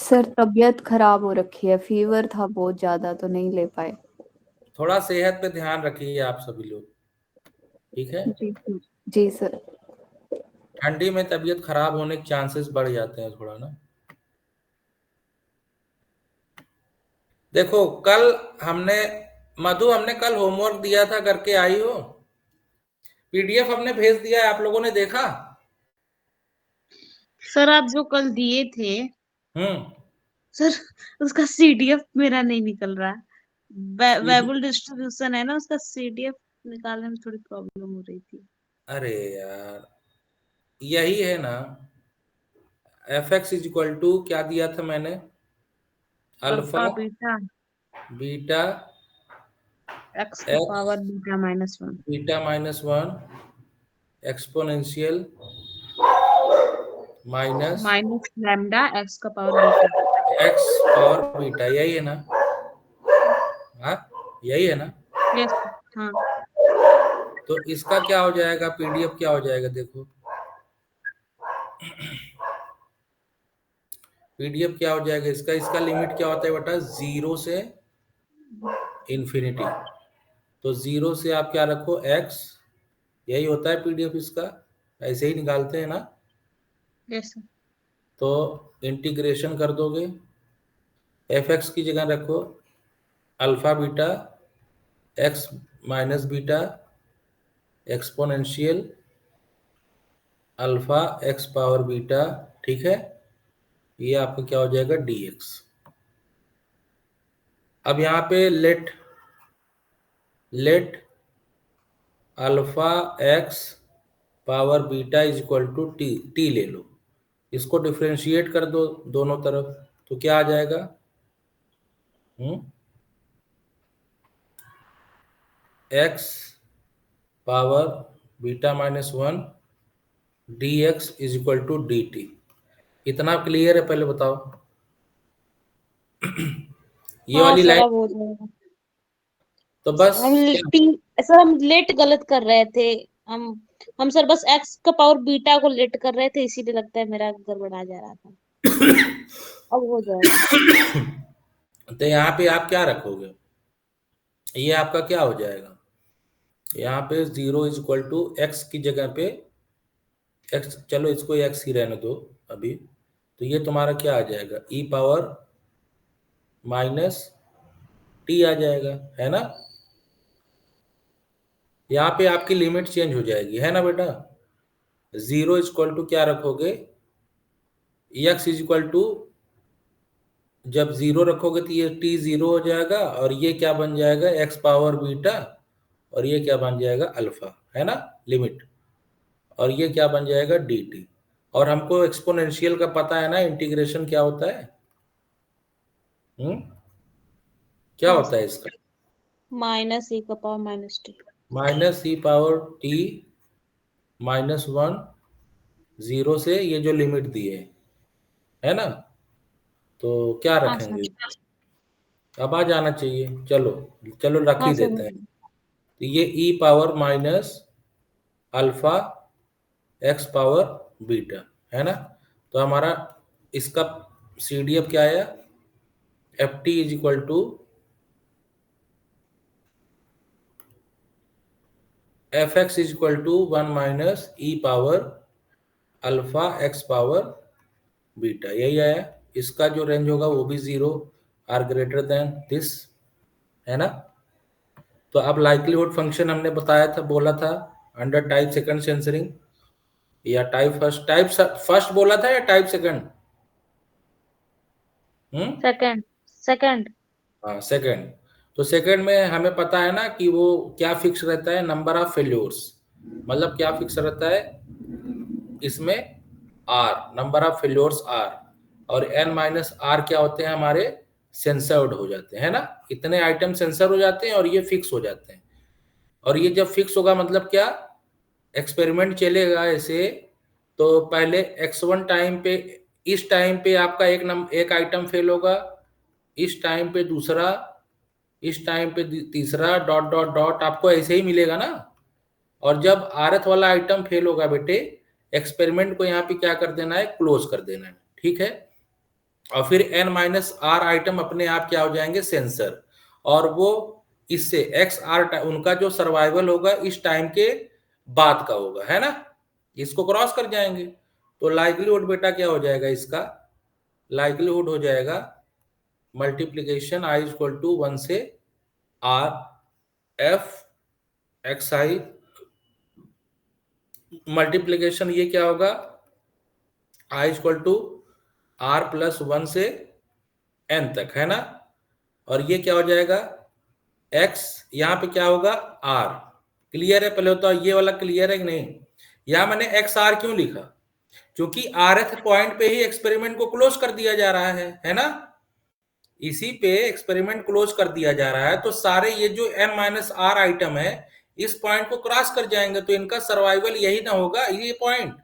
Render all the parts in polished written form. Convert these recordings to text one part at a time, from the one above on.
Sir तबीयत खराब हो रखी है, फीवर था बहुत ज्यादा तो नहीं ले पाए। थोड़ा सेहत पे ध्यान रखिए आप सभी लोग, ठीक है। जी जी। जी सर। ठंडी में तबीयत खराब होने के चांसेस बढ़ जाते हैं थोड़ा ना। देखो कल हमने हमने कल होमवर्क दिया था, करके आई हो? पीडीएफ हमने भेज दिया है, आप लोगों ने देखा? सर आप जो कल दिए थे हम्म। सर, उसका सीडीएफ मेरा नहीं निकल रहा। CD वेबल डिस्ट्रीब्यूशन है ना, उसका सीडीएफ निकालने में थोड़ी प्रॉब्लम हो रही थी। अरे यार, यही है ना। F X is equal to क्या दिया था मैंने? Alpha alpha beta beta X का X power beta -1 beta -1 exponential minus minus lambda X का power beta. X power beta, यही है ना? हाँ, यही है ना? यस। हाँ। तो इसका क्या हो जाएगा, पीडीएफ क्या हो जाएगा? देखो पीडीएफ क्या हो जाएगा इसका। इसका लिमिट क्या होता है बेटा? 0 से इन्फिनिटी। तो 0 से आप क्या रखो? एक्स। यही होता है पीडीएफ इसका। ऐसे ही निकालते हैं ना। Yes sir. तो इंटीग्रेशन कर दोगे, एफ एक्स की जगह रखो alpha beta x minus beta exponential alpha X power beta, ठीक है। ये आपका क्या हो जाएगा? dx। अब यहाँ पे let alpha X power beta is equal to T ले लो। इसको डिफ्रेंशिएट कर दो दोनों तरफ, तो क्या आ जाएगा? X power beta -1 dx is equal to dt। इतना क्लियर है? पहले बताओ। ये हाँ वाली सर, लाइन अब हो जाएगा। तो बस हम टी सर, हम लेट गलत कर रहे थे। हम हम सर बस एक्स का पावर बीटा को लेट कर रहे थे, इसीलिए लगता है मेरा गड़बड़ा जा रहा था। अब हो जाएगा। तो यहाँ पे आप क्या रखोगे? ये आपका क्या हो जाएगा? यहाँ पे 0 इज इक्वल टू एक्स की जगह पे एक्स, चलो इसको एक्स ही रहने दो अभी। तो ये तुम्हारा क्या आ जाएगा? ई पावर माइनस टी आ जाएगा, है ना? यहाँ पे आपकी लिमिट चेंज हो जाएगी, है ना बेटा? 0 इज इक्वल टू क्या रखोगे? एक्स इज इक्वल टू, जब 0 रखोगे तो ये टी 0 हो जाएगा, और ये क्या बन जाएगा? एक्स पावर बीटा, और ये क्या बन जाएगा? अल्फा, है ना? लिमिट। और ये क्या बन जाएगा? D T. और हमको एक्सपोनेंशियल का पता है ना, इंटीग्रेशन क्या होता है? क्या हाँ होता सर, है इसका? -e का power -t। Minus E power T -1 0 से ये जो लिमिट दी है ना? तो क्या हाँ सर। रखेंगे? अब आ जाना चाहिए। चलो चलो रख हाँ ही सर। देते हैं। तो ये E power minus alpha X power beta, है ना? तो हमारा इसका सीडीएफ क्या है? F T is equal to F X is equal to 1 माइनस E power alpha X power beta, यही आया। इसका जो रेंज होगा वो भी 0 आर ग्रेटर देन दिस, है ना? तो अब लाइक्लीहुड फंक्शन हमने बताया था, बोला था अंडर टाइप सेकंड सेंसरिंग, या टाइप फर्स्ट बोला था या टाइप सेकंड? सेकंड। सेकंड। हाँ सेकंड। तो सेकंड में हमें पता है ना कि वो क्या फिक्स रहता है? Number of failures. मतलब क्या फिक्स रहता है इसमें? R, number of failures R. और एन माइनस आर क्या होते हैं हमारे? सेंसर्ड हो जाते हैं ना। इतने आइटम सेंसर हो जाते हैं और ये फिक्स हो जाते हैं। और ये जब फिक्स होगा मतलब क्या? एक्सपेरिमेंट चलेगा ऐसे। तो पहले x1 टाइम पे, इस टाइम पे आपका एक आइटम फेल होगा, इस टाइम पे दूसरा, इस टाइम पे तीसरा, डॉट डॉट डॉट, आपको ऐसे ही मिलेगा ना। और जब आरथ वाला आइटम फेल होगा बेटे, एक्सपेरिमेंट को यहाँ पे क्या कर देना है? क्लोज कर देना है, ठीक है। और फिर n माइनस आर आइटम अपने आप क्या हो जाएंगे, सेंसर, और वो इससे एक्स आर उनका जो सर्वाइवल होगा इस टाइम के बाद का होगा, है ना, इसको क्रॉस कर जाएंगे। तो लाइक्लीहुड बेटा क्या हो जाएगा, इसका लाइक्लीहुड हो जाएगा मल्टीप्लीकेशन आई इक्वल टू 1 से आर एफ एक्स आई मल्टीप्लीकेशन, ये क्या होगा, आई इक्वल टू आर प्लस 1 से n तक, है ना। और ये क्या हो जाएगा, x यहाँ पे क्या होगा, r। क्लियर है, पहले होता है ये वाला क्लियर है कि नहीं। यहां मैंने एक्स आर क्यों लिखा, क्योंकि rth पॉइंट पे ही एक्सपेरिमेंट को क्लोज कर दिया जा रहा है ना, इसी पे एक्सपेरिमेंट क्लोज कर दिया जा रहा है। तो सारे ये जो n माइनस आर आइटम है इस पॉइंट को क्रॉस कर जाएंगे, तो इनका सर्वाइवल यही ना होगा, ये पॉइंट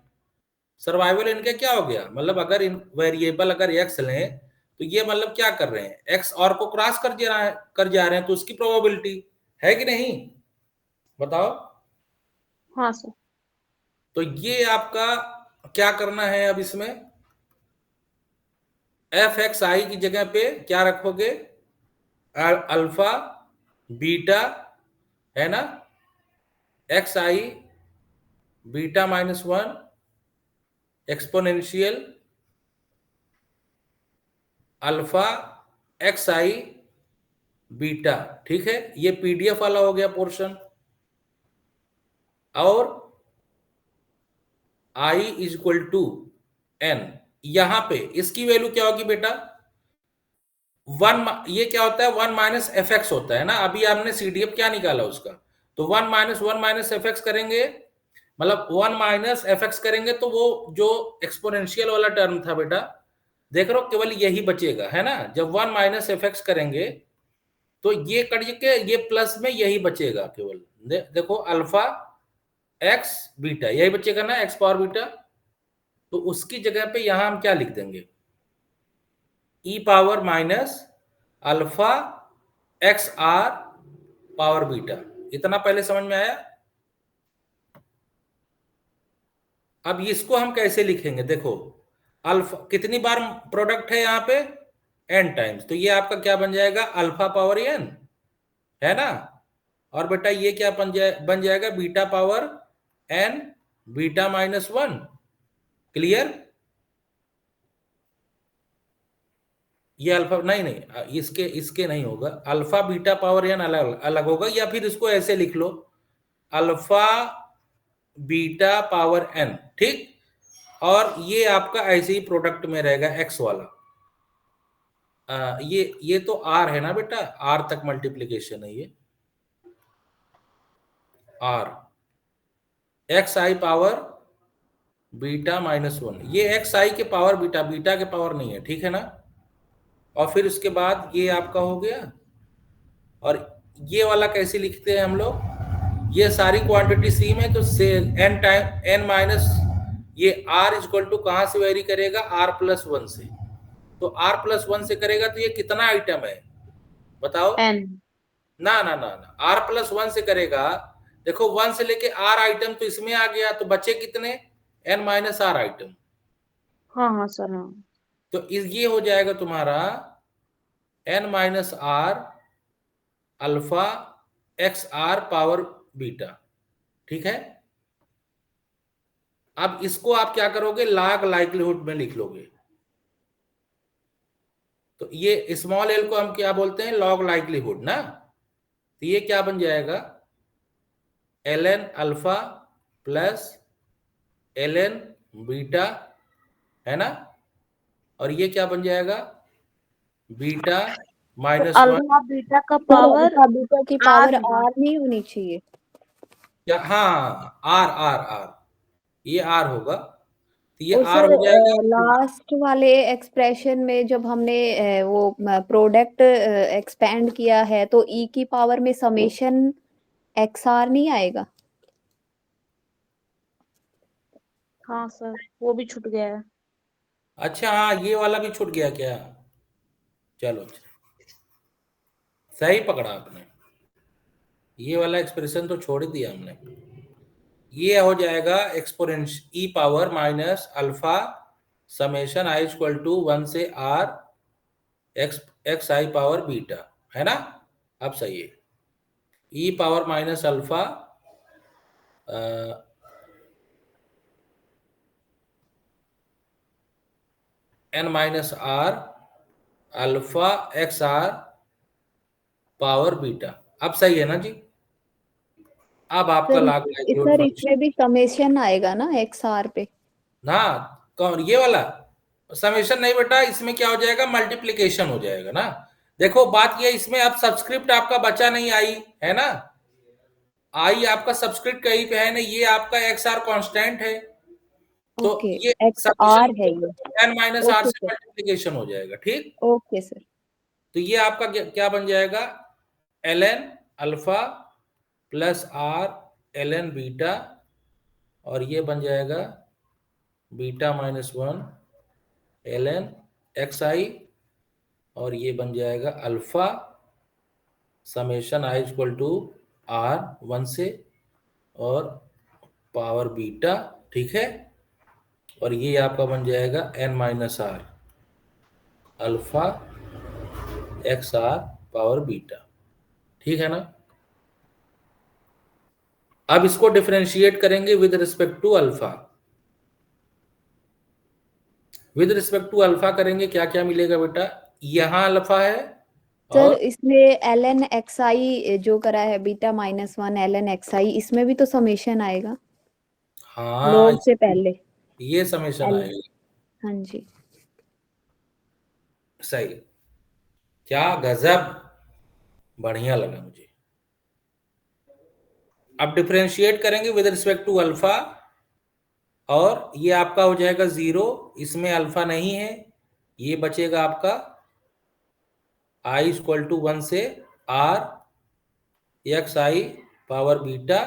सर्वाइवल इनका क्या हो गया, मतलब अगर इन वेरिएबल अगर x लें तो ये मतलब क्या कर रहे हैं, x और को क्रॉस कर जा रहे हैं, तो उसकी प्रोबेबिलिटी है कि नहीं, बताओ। हाँ सर। तो ये आपका क्या करना है, अब इसमें एफ एक्स आई की जगह पे क्या रखोगे, अल्फा बीटा, है ना, X I beta minus 1 exponential alpha X I beta, ठीक है। ये पीडीएफ वाला हो गया पोर्शन। और i is equal to n, यहां पे इसकी वैल्यू क्या होगी बेटा, 1, ये क्या होता है 1 माइनस एफ एक्स होता है ना, अभी आपने सीडीएफ क्या निकाला उसका, तो 1 माइनस एफ एक्स करेंगे, मतलब 1 माइनस एफ एक्स करेंगे, तो वो जो एक्सपोनेंशियल वाला टर्म था बेटा, देख रहे हो, केवल यही बचेगा, है ना। जब 1 माइनस एफ एक्स करेंगे तो ये कट के ये प्लस में यही बचेगा केवल, देखो अल्फा एक्स बीटा यही बचेगा ना, एक्स पावर बीटा। तो उसकी जगह पे यहां हम क्या लिख देंगे, E power minus alpha X R power beta. इतना पहले समझ में आया। अब इसको हम कैसे लिखेंगे, देखो अल्फा कितनी बार प्रोडक्ट है यहाँ पे, n टाइम्स, तो ये आपका क्या बन जाएगा, अल्फा पावर n, है ना। और बेटा ये क्या बन जाएगा, beta power n beta minus 1। Clear, ये अल्फा नहीं इसके इसके नहीं होगा, अल्फा बीटा पावर n अलग अलग होगा, या फिर इसको ऐसे लिख लो, अल्फा बीटा पावर n, ठीक। और ये आपका ऐसे ही प्रोडक्ट में रहेगा एक्स वाला, ये तो आर है ना बेटा, आर तक मल्टीप्लीकेशन है ये, R X I power beta minus 1, ये एक्स आई के पावर बीटा, बीटा के पावर नहीं है, ठीक है ना। और फिर उसके बाद ये आपका हो गया, और ये वाला कैसे लिखते हैं हम लोग, ये सारी क्वांटिटी सी में, तो से एन टाइम एन माइनस ये आर इज इक्वल टू कहां से वेरी करेगा, आर प्लस 1 से। तो आर प्लस 1 से करेगा तो ये कितना आइटम है बताओ, n। ना आर प्लस 1 से करेगा, देखो 1 से लेके आर आइटम तो इसमें आ गया, तो बचे कितने, एन माइनस आर आइटम। हाँ हाँ सर हाँ। तो ये हो जाएगा तुम्हारा N minus R alpha X R power beta, ठीक है। अब इसको आप क्या करोगे, लॉग लाइक्लीहुड में लिख लोगे। तो ये स्मॉल एल को हम क्या बोलते हैं, लॉग लाइक्लीहुड ना। तो ये क्या बन जाएगा, L N alpha plus L N beta, है ना। और ये क्या बन जाएगा, बीटा माइनस 1, अल्फा बीटा का सर पावर अल्फा बीटा की पावर होगा। आर नहीं होनी चाहिए या हाँ आर आर आर, ये आर होगा, तो ये तो आर सर हो जाएगा। लास्ट वाले एक्सप्रेशन में जब हमने वो प्रोडक्ट एक्सपेंड किया है तो ई की पावर में समेशन एक्स आर नहीं आएगा। हाँ सर वो भी छूट गया है। अच्छा हाँ, ये वाला भी छूट गया क्या, चलो सही पकड़ा आपने, ये वाला एक्सप्रेशन तो छोड़ ही दिया हमने। ये हो जाएगा exponential E power minus alpha summation I equal to 1 से R X I power beta, है ना। अब सही है, E power minus alpha N minus R alpha X R power beta. अब सही है ना जी। अब आपका सर लाग लाइक्लीहुड सर फंक्शन इसमें भी समेशन आएगा ना एक्स आर पे? ना, कौन ये वाला समेशन नहीं बेटा, इसमें क्या हो जाएगा, मल्टीप्लीकेशन हो जाएगा ना। देखो बात ये, इसमें अब सब्सक्रिप्ट आपका बचा नहीं आई है ना, आई आपका सब्सक्रिप्ट कहीं पे है नहीं, ये आपका एक्स आर कॉन्स्टेंट है, तो ओके, ये एक्स आर समेशन है ये। एन माइनस आर ओके से सर। मल्टीप्लीकेशन हो जाएगा, ठीक। Okay sir. तो ये आपका क्या बन जाएगा, L N alpha plus R L N beta, और ये बन जाएगा beta minus 1 L N X I, और ये बन जाएगा alpha summation I equal to R 1 से और पावर बीटा, ठीक है। और ये आपका बन जाएगा N minus R alpha X R power beta, ठीक है ना। अब इसको डिफरेंशिएट करेंगे with respect to alpha. With respect to alpha करेंगे, क्या क्या मिलेगा बेटा, यहां अल्फा है सर और इसमें एल एन एक्स आई जो करा है beta minus 1 L N X I, इसमें भी तो समेशन आएगा हाँ, लॉग से पहले। ये समेशन एल, आएगा, हाँ जी। सही। क्या गजब, बढ़िया लगा मुझे। अब डिफरेंशिएट करेंगे विद रिस्पेक्ट टू अल्फा, और ये आपका हो जाएगा 0, इसमें अल्फा नहीं है, ये बचेगा आपका आई इक्वल टू 1 से R X I power beta,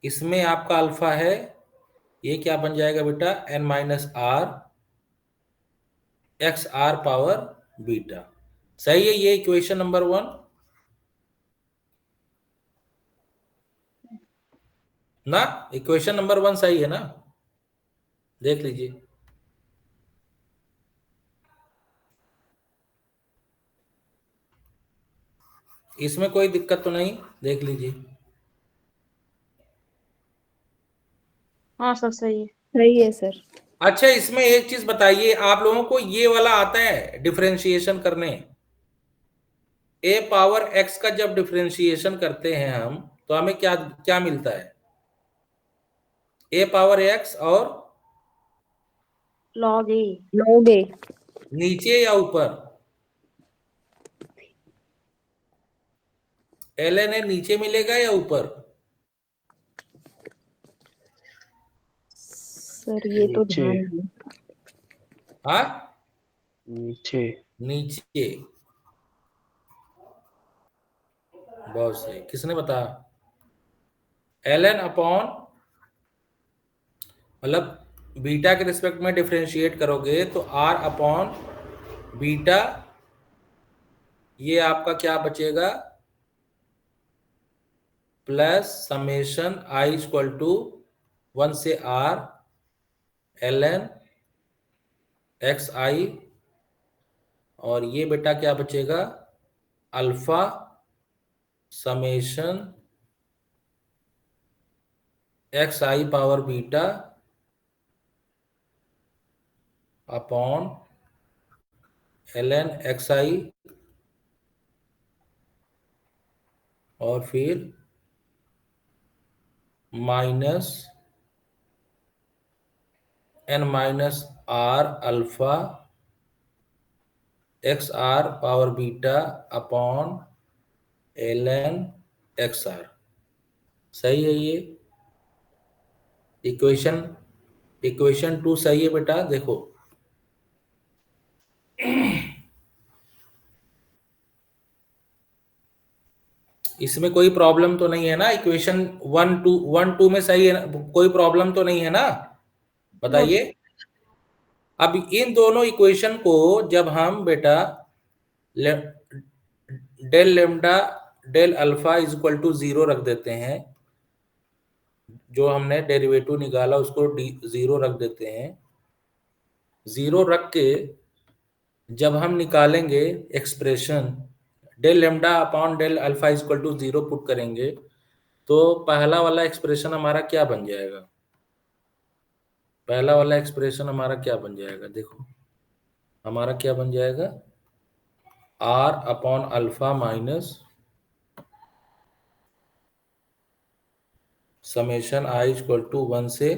इसमें आपका अल्फा है, ये क्या बन जाएगा बेटा, N minus R X R power beta. सही है, ये इक्वेशन नंबर 1 ना, इक्वेशन नंबर 1 सही है ना, देख लीजिए। इसमें कोई दिक्कत तो नहीं, देख लीजिए। हाँ सर सही है। सही है सर। अच्छा, इसमें एक चीज बताइए, आप लोगों को ये वाला आता है डिफरेंशिएशन करने, ए पावर एक्स का जब डिफरेंशिएशन करते हैं हम, तो हमें क्या क्या मिलता है, ए पावर एक्स और लॉग ए। लॉग ए। नीचे या ऊपर, एल एन ए नीचे मिलेगा या ऊपर, सर ये तो नीचे। ध्यान नहीं। हाँ नीचे। नीचे, बहुत सही, किसने बताया, एल एन अपॉन, मतलब बीटा के रिस्पेक्ट में डिफरेंशिएट करोगे तो आर अपॉन बीटा, ये आपका क्या बचेगा, plus summation I equal to 1 से R L N X I, और ये बेटा क्या बचेगा, alpha summation X I power beta upon L N X I, और फिर minus N minus R alpha X R power beta upon L N X R. सही है ये इक्वेशन, इक्वेशन 2 सही है बेटा, देखो इसमें कोई प्रॉब्लम तो नहीं है ना, इक्वेशन 1 2 में सही है ना, कोई प्रॉब्लम तो नहीं है ना, बताइए। अब इन दोनों इक्वेशन को जब हम बेटा del lambda del alpha is equal to 0 रख देते हैं, जो हमने डेरिवेटिव निकाला उसको 0 रख देते हैं, 0 रख के जब हम निकालेंगे expression del lambda upon del alpha equal to 0 put करेंगे, तो पहला वाला एक्सप्रेशन हमारा क्या बन जाएगा? पहला वाला एक्सप्रेशन हमारा क्या बन जाएगा? देखो हमारा क्या बन जाएगा? r upon alpha minus summation i equal to 1 से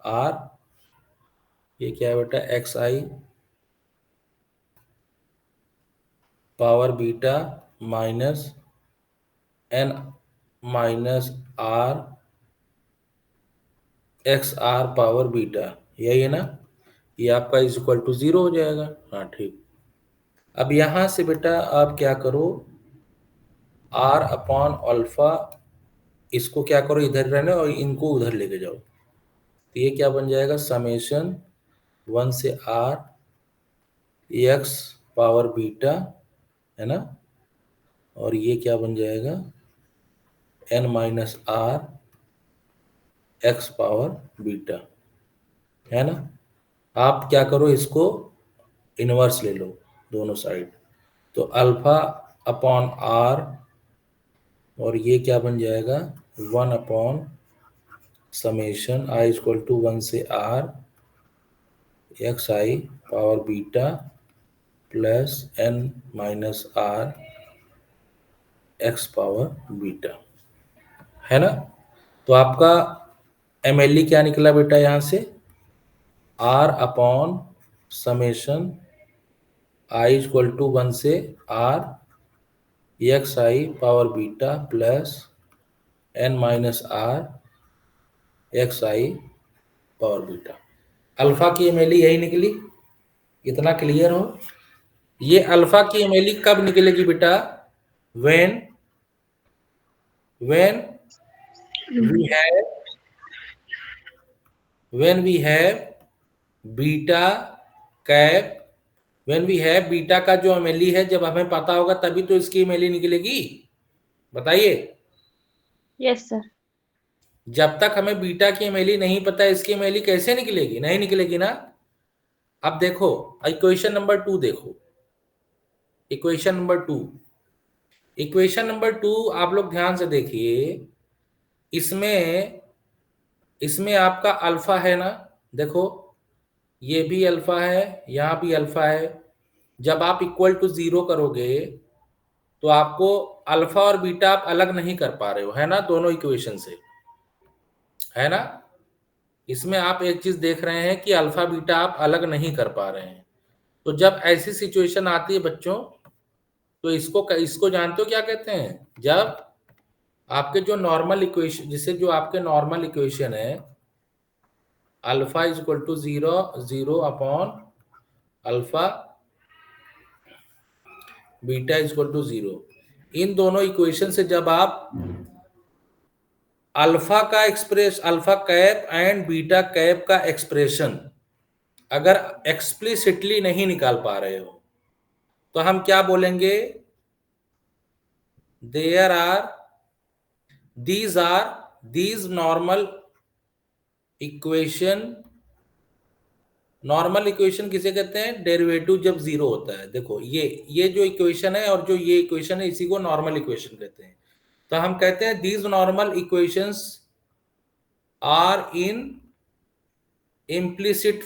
r, ये क्या है बेटा? xi power beta minus n minus r xr power beta, यही है ना? ये आपका इज इक्वल टू 0 हो जाएगा। हाँ ठीक। अब यहां से बेटा आप क्या करो, r अपॉन अल्फा इसको क्या करो, इधर रहने और इनको उधर लेके जाओ, तो ये क्या बन जाएगा? समेशन 1 से r x पावर बीटा, है ना, और ये क्या बन जाएगा? n minus r x power beta, है ना। आप क्या करो, इसको इनवर्स ले लो दोनों साइड, तो अल्फा अपॉन r और ये क्या बन जाएगा? 1 upon summation i equal to 1 से r X I power beta plus n minus r X power beta, है ना। तो आपका MLE क्या निकला बेटा यहां से? r upon summation i equal to 1 से r X I power beta plus n minus r X I power beta. Alpha की MLE यही निकली, इतना क्लियर हो। ये अल्फा की MLE कब निकलेगी बेटा? When we have beta cap, when we have beta का जो MLE है, जब हमें पता होगा तभी तो इसकी MLE निकलेगी, बताइए। Yes sir. जब तक हमें बीटा की MLE नहीं पता, इसकी MLE कैसे निकलेगी? नहीं निकलेगी ना। अब देखो इक्वेशन नंबर 2 देखो, इक्वेशन नंबर 2 आप लोग ध्यान से देखिए, इसमें आपका अल्फा है ना, देखो ये भी अल्फा है, यहां भी अल्फा है। जब आप इक्वल टू 0 करोगे तो आपको अल्फा और बीटा आप अलग नहीं कर पा रहे हो, है ना, दोनों इक्वेशन से, है ना। इसमें आप एक चीज देख रहे हैं कि अल्फा बीटा आप अलग नहीं कर पा रहे हैं। तो जब ऐसी सिचुएशन आती है बच्चों, तो इसको जानते हो क्या कहते हैं? जब आपके जो नॉर्मल इक्वेशन, जिसे जो आपके नॉर्मल इक्वेशन है alpha is equal to 0 upon alpha beta is equal to 0, इन दोनों इक्वेशन से जब आप alpha cap and beta cap का एक्सप्रेशन अगर एक्सप्लिसिटली नहीं निकाल पा रहे हो, तो हम क्या बोलेंगे? these नॉर्मल इक्वेशन किसे कहते हैं? डेरिवेटिव जब 0 होता है। देखो ये जो इक्वेशन है और जो ये इक्वेशन है, इसी को नॉर्मल इक्वेशन कहते हैं। तो हम कहते हैं these normal equations are in implicit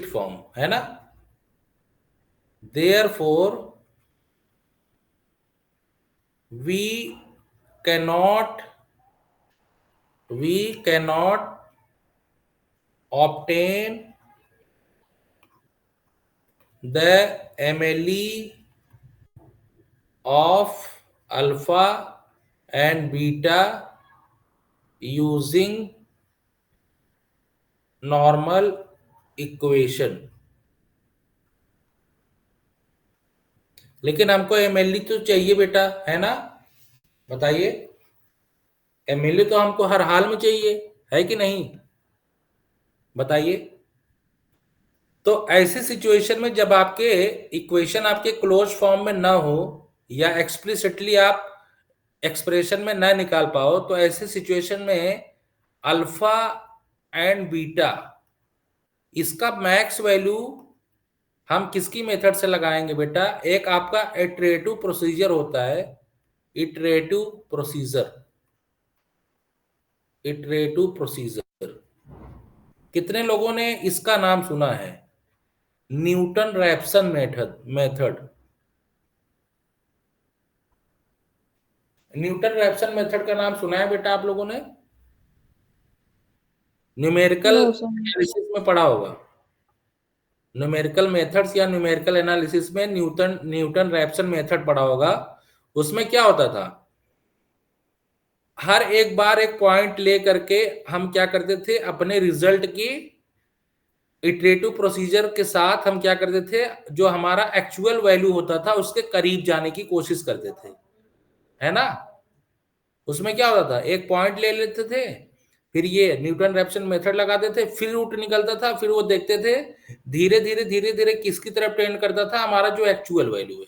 form, है ना। therefore we cannot obtain the MLE of alpha and beta using normal equation। लेकिन हमको MLE तो चाहिए बेटा, है ना, बताइए। MLE तो हमको हर हाल में चाहिए, है कि नहीं, बताइए। तो ऐसी सिचुएशन में जब आपके इक्वेशन आपके क्लोज फॉर्म में ना हो या एक्सप्लिसिटली आप एक्सप्रेशन में ना निकाल पाओ, तो ऐसे सिचुएशन में अल्फा एंड बीटा, इसका मैक्स वैल्यू हम किसकी मेथड से लगाएंगे बेटा? एक आपका इटरेटिव प्रोसीजर होता है, इटरेटिव प्रोसीजर, इटरेटिव प्रोसीजर। कितने लोगों ने इसका नाम सुना है? Newton Raphson method. Newton Raphson method का नाम सुना है बेटा आप लोगों ने? Numerical no sir. एनालिसिस में पढ़ा होगा, न्यूमेरिकल मेथड्स या न्यूमेरिकल एनालिसिस में न्यूटन रैप्सन मेथड पढ़ा होगा। उसमें क्या होता था, हर एक बार एक पॉइंट ले करके हम क्या करते थे, अपने रिजल्ट की इटरेटिव प्रोसीजर के साथ हम क्या करते थे, जो हमारा एक्चुअल वैल्यू होता था उसके करीब जाने की कोशिश करते थे, है ना? उसमें क्या होता था, एक पॉइंट ले लेते थे, फिर ये न्यूटन रैप्सन मेथड लगाते थे, फिर रूट निकलता था, फिर वो देखते थे धीरे धीरे किसकी तरफ टेंड करता था हमारा जो एक्चुअल वैल्यू है।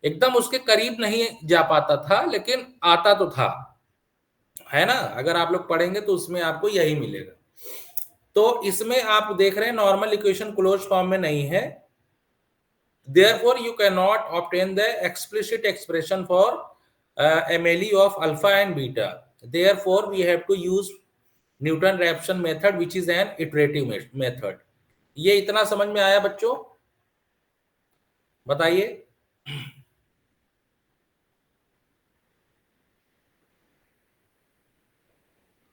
एकदम उसके करीब नहीं जा पाता था, लेकिन आता तो था, है ना? अगर आप लोग पढ़ेंगे तो उसमें आपको यही मिलेगा। तो इसमें आप देख रहे हैं नॉर्मल इक्वेशन क्लोज फॉर्म में नहीं है, therefore you cannot obtain the explicit expression for MLE of alpha and beta. Therefore we have to use Newton Raphson method, which is an iterative method. ये इतना समझ में आया बच्चों? बताइए।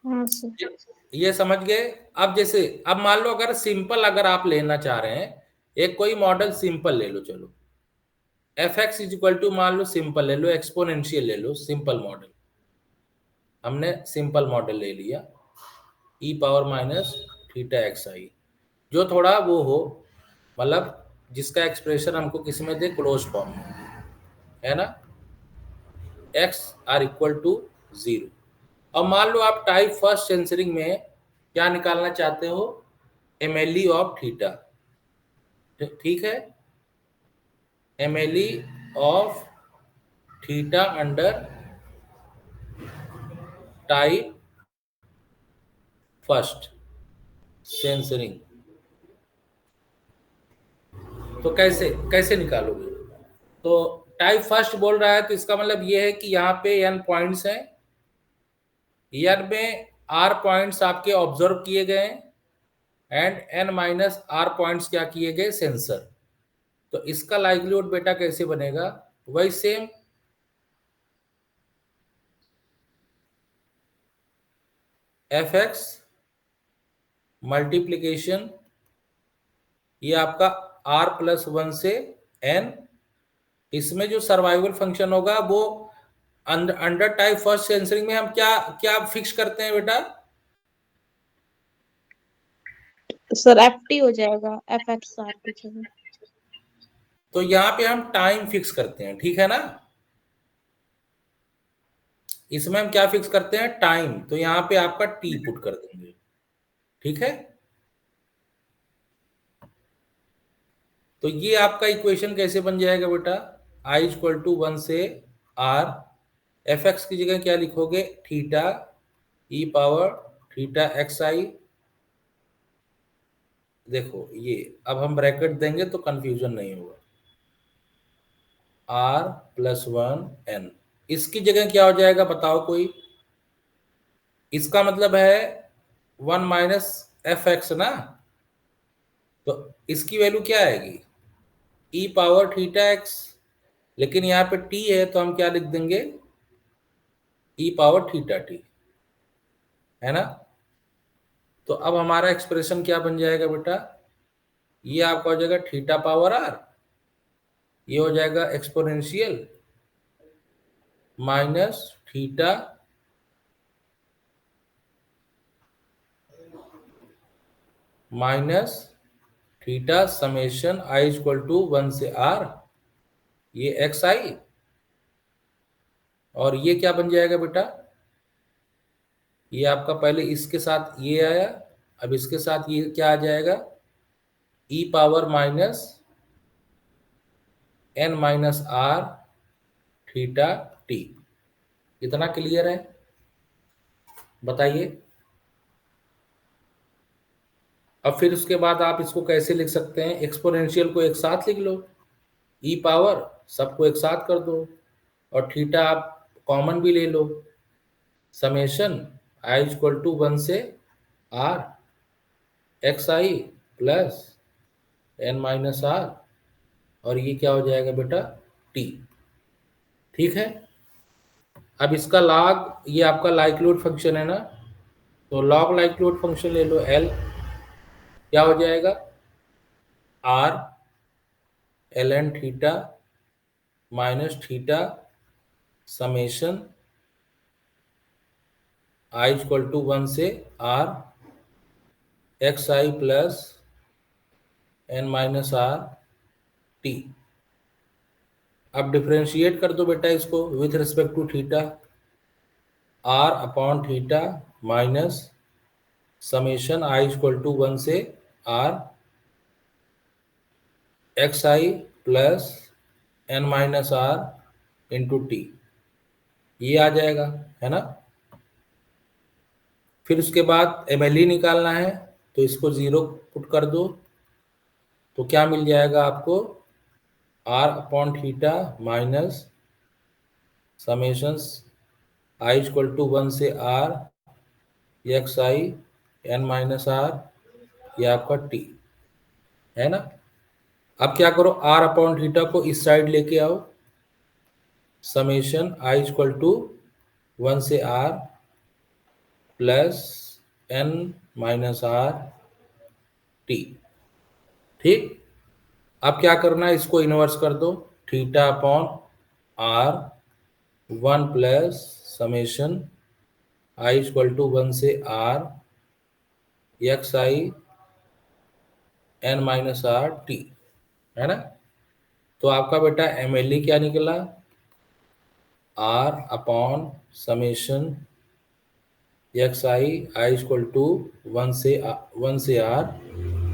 हाँ सर। ये समझ गए? अब जैसे अब मान लो अगर सिंपल अगर आप लेना चाह रहे हैं, एक कोई मॉडल सिंपल ले लो, चलो F X is equal to, मान लो सिंपल ले लो, एक्सपोनेंशियल ले लो, सिंपल मॉडल, हमने सिंपल मॉडल ले लिया, E power minus theta X I, जो थोड़ा वो हो, मतलब जिसका एक्सप्रेशन हमको किसी में दे क्लोज फॉर्म में, है ना? X R equal to 0। अब मान लो आप टाइप फर्स्ट सेंसरिंग में क्या निकालना चाहते हो, एमएलई ऑफ थीटा, ठीक है? MLE of theta under type first censoring. तो कैसे कैसे निकालोगे? तो टाइप फर्स्ट बोल रहा है, तो इसका मतलब ये है कि यहाँ पे n पॉइंट्स हैं, n में r पॉइंट्स आपके ऑब्जर्व किए गए and n minus r points क्या किए गए, सेंसर। तो इसका लाइवलीहुड बेटा कैसे बनेगा? वही सेम, एफ एक्स मल्टीप्लीकेशन, ये आपका r प्लस 1 से n, इसमें जो सर्वाइवल फंक्शन होगा वो अंडर टाइप फर्स्ट सेंसरिंग में हम क्या क्या फिक्स करते हैं बेटा? सर FT हो जाएगा, FXR की जगह। तो यहाँ पे हम टाइम फिक्स करते हैं, ठीक है ना? इसमें हम क्या फिक्स करते हैं, टाइम। तो यहाँ पे आपका टी पुट कर देंगे, ठीक है? तो ये आपका इक्वेशन कैसे बन जाएगा बेटा? आई इक्वल टू 1 से r, एफ एक्स की जगह क्या लिखोगे, theta E power theta X आई। देखो ये अब हम ब्रैकेट देंगे तो कंफ्यूजन नहीं होगा, r प्लस 1 n, इसकी जगह क्या हो जाएगा बताओ कोई? इसका मतलब है 1 माइनस एफ एक्स ना, तो इसकी वैल्यू क्या आएगी, ई पावर थीटा एक्स, लेकिन यहाँ पे t है तो हम क्या लिख देंगे, ई पावर थीटा टी, है ना? तो अब हमारा एक्सप्रेशन क्या बन जाएगा बेटा? ये आपका हो जाएगा थीटा पावर r, ये हो जाएगा exponential minus theta minus theta summation I equal to 1 से r, ये एक्स आई, और ये क्या बन जाएगा बेटा? ये आपका पहले इसके साथ ये आया, अब इसके साथ ये क्या आ जाएगा, E power minus n minus r theta T. इतना क्लियर है? बताइए। अब फिर उसके बाद आप इसको कैसे लिख सकते हैं, एक्सपोनेंशियल को एक साथ लिख लो, ई पावर सबको एक साथ कर दो, और थीटा आप कॉमन भी ले लो, समेशन आई इक्वल टू 1 से R X I plus N minus R, और ये क्या हो जाएगा बेटा, टी। ठीक है, अब इसका लॉग, ये आपका लाइक्लीहुड फंक्शन है ना, तो लॉग लाइक्लीहुड फंक्शन ले लो, एल क्या हो जाएगा, R L N theta minus theta summation I equal to 1 से R X I plus N minus R T. अब डिफ्रेंशिएट कर दो बेटा इसको with respect to theta, R upon theta minus summation I equal to 1 से R X I plus N minus R into T, ये आ जाएगा, है ना। फिर उसके बाद एमएलई निकालना है, तो इसको 0 पुट कर दो, तो क्या मिल जाएगा आपको, R upon theta minus summations I equal to 1 से R X I N minus R, ये आपका टी, है ना। अब क्या करो, आर अपॉन थीटा को इस साइड लेके आओ, समेशन आई इक्वल टू 1 से R plus N minus R T. ठीक, अब क्या करना है, इसको इन्वर्स कर दो, theta upon R 1 plus summation I equal to 1 से R X I N minus R T, है ना। तो आपका बेटा एमएलई क्या निकला, R upon summation X I equal to 1 से R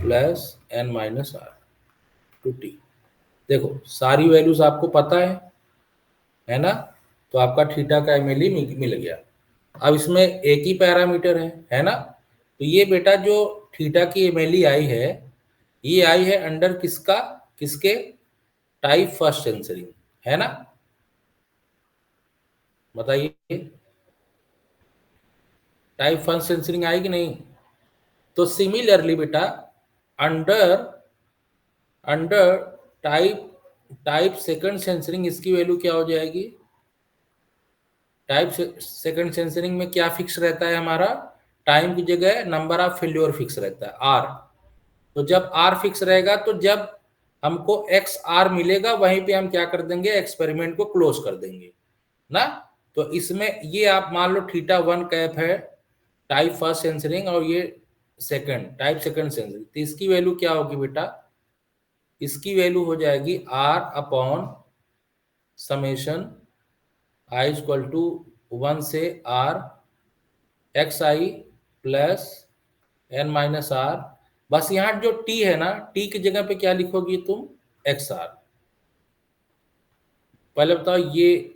plus N minus R to T. देखो सारी वैल्यूज आपको पता है ना, तो आपका थीटा का एमएलई मिल गया। अब इसमें एक ही पैरामीटर है ना, तो ये बेटा जो थीटा की एमएलई आई है, ये आई है अंडर किसके टाइप फर्स्ट सेंसरिंग, है ना, बताइए टाइप फर्स्ट सेंसरिंग आई कि नहीं। तो सिमिलरली बेटा under under type second censoring इसकी वैल्यू क्या हो जाएगी, टाइप सेकंड सेंसरिंग में क्या फिक्स रहता है हमारा, टाइम की जगह नंबर ऑफ फेल्योर फिक्स रहता है आर। तो जब आर फिक्स रहेगा, तो जब हमको एक्स आर मिलेगा, वहीं पे हम क्या कर देंगे, एक्सपेरिमेंट को क्लोज कर देंगे ना। तो इसमें ये आप मान लो थीटा 1 कैप है टाइप फर्स्ट सेंसरिंग, और ये टाइप सेकंड सेंसरिंग, तो इसकी वैल्यू क्या होगी बेटा, इसकी वैल्यू हो जाएगी R upon summation I equal to 1 से R X I plus N minus R, बस यहाँ जो टी है ना, टी की जगह पे क्या लिखोगी तुम, एक्स आर। पहले बताओ ये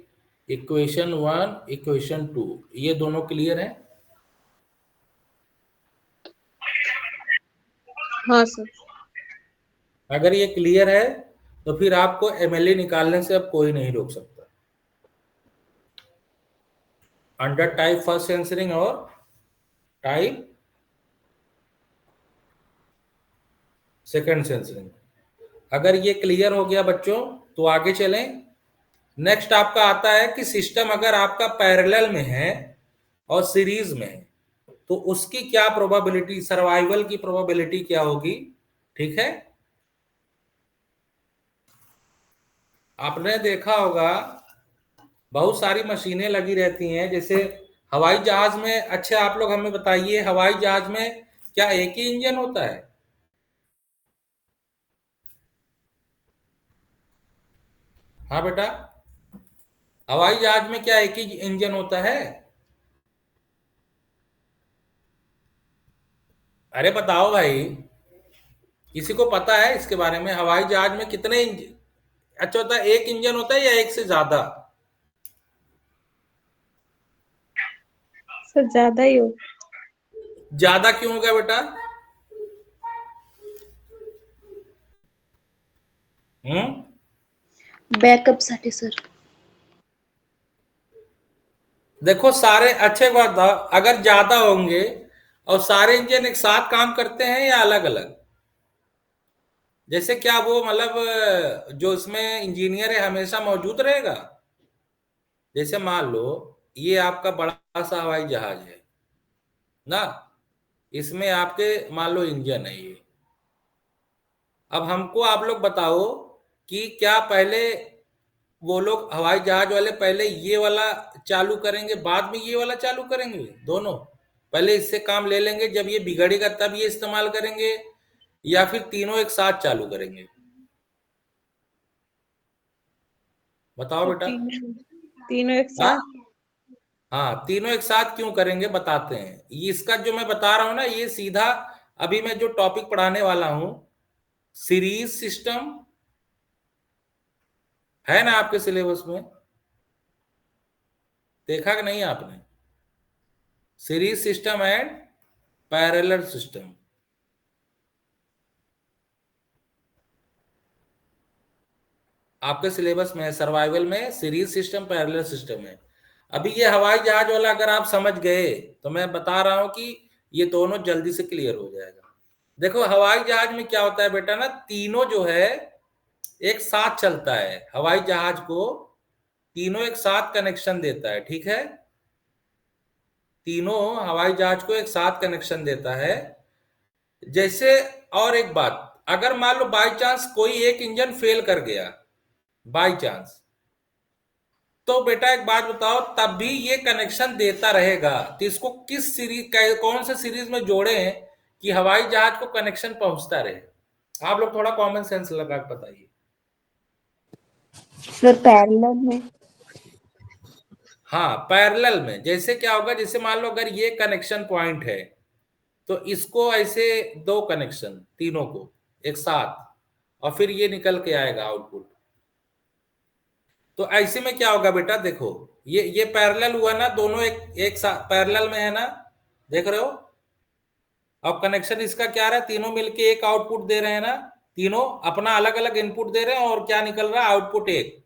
इक्वेशन 1 इक्वेशन 2 ये दोनों क्लियर है। हाँ सर। अगर ये क्लियर है तो फिर आपको एमएलए निकालने से अब कोई नहीं रोक सकता, अंडर टाइप फर्स्ट सेंसरिंग और टाइप सेकंड सेंसरिंग। अगर ये क्लियर हो गया बच्चों, तो आगे चलें। नेक्स्ट आपका आता है कि सिस्टम अगर आपका पैरेलल में है और सीरीज में है, तो उसकी क्या प्रोबेबिलिटी, सर्वाइवल की प्रोबेबिलिटी क्या होगी। ठीक है, आपने देखा होगा बहुत सारी मशीनें लगी रहती हैं, जैसे हवाई जहाज में। अच्छा आप लोग हमें बताइए, हवाई जहाज में क्या एक ही इंजन होता है। हाँ बेटा, हवाई जहाज में क्या एक ही इंजन होता है। अरे बताओ भाई, किसी को पता है इसके बारे में, हवाई जहाज में कितने इंजन, अच्छा होता है, एक इंजन होता है या एक से ज्यादा। सर ज्यादा ही हो। ज्यादा क्यों होगा बेटा, बॅकअप साठी सर। देखो सारे अच्छे बात था, अगर ज्यादा होंगे और सारे इंजन एक साथ काम करते हैं या अलग अलग, जैसे क्या वो मतलब जो इसमें इंजीनियर है हमेशा मौजूद रहेगा? जैसे मान लो ये आपका बड़ा सा हवाई जहाज है ना, इसमें आपके मान लो इंजन है ये। अब हमको आप लोग बताओ कि क्या पहले वो लोग हवाई जहाज वाले पहले ये वाला चालू करेंगे बाद में ये वाला चालू करेंगे? दोनों पहले इससे काम ले लेंगे, जब ये बिगड़ेगा तब ये इस्तेमाल करेंगे, या फिर तीनों एक साथ चालू करेंगे? बताओ बेटा। तीनों एक हाँ साथ। हाँ, तीनों एक साथ क्यों करेंगे बताते हैं। ये इसका जो मैं बता रहा हूं ना, ये सीधा अभी मैं जो टॉपिक पढ़ाने वाला हूं, सीरीज सिस्टम है ना आपके सिलेबस में, देखा कि नहीं आपने? Series system and parallel system. आपके सिलेबस में है, सर्वाइवल में सीरीज सिस्टम पैरेलल सिस्टम है। अभी ये हवाई जहाज वाला अगर आप समझ गए तो मैं बता रहा हूं कि ये दोनों जल्दी से क्लियर हो जाएगा। देखो हवाई जहाज में क्या होता है बेटा ना, तीनों जो है एक साथ चलता है, हवाई जहाज को तीनों एक साथ कनेक्शन देता है, ठीक है? तीनों हवाई जहाज को एक साथ कनेक्शन देता है। जैसे और एक बात, अगर मान लो बाई चांस कोई एक इंजन फेल कर गया, बाई चांस, तो बेटा एक बात बताओ, तब भी ये कनेक्शन देता रहेगा। तो इसको किस सीरीज, कौन से सीरीज में जोड़े हैं कि हवाई जहाज को कनेक्शन पहुंचता रहे? आप लोग थोड़ा कॉमन सेंस लगा के बताइए। सर पैरेलल में। हाँ पैरेलल में। जैसे क्या होगा, जैसे मान लो अगर ये कनेक्शन पॉइंट है तो इसको ऐसे दो कनेक्शन तीनों को एक साथ, और फिर ये निकल के आएगा आउटपुट। तो ऐसे में क्या होगा बेटा, देखो ये पैरेलल हुआ ना, दोनों एक साथ पैरेलल में है ना, देख रहे हो? अब कनेक्शन इसका क्या रहा है, तीनों मिलके एक आउटपुट दे रहे हैं ना, तीनों अपना अलग अलग इनपुट दे रहे हैं और क्या निकल रहा है, आउटपुट एक।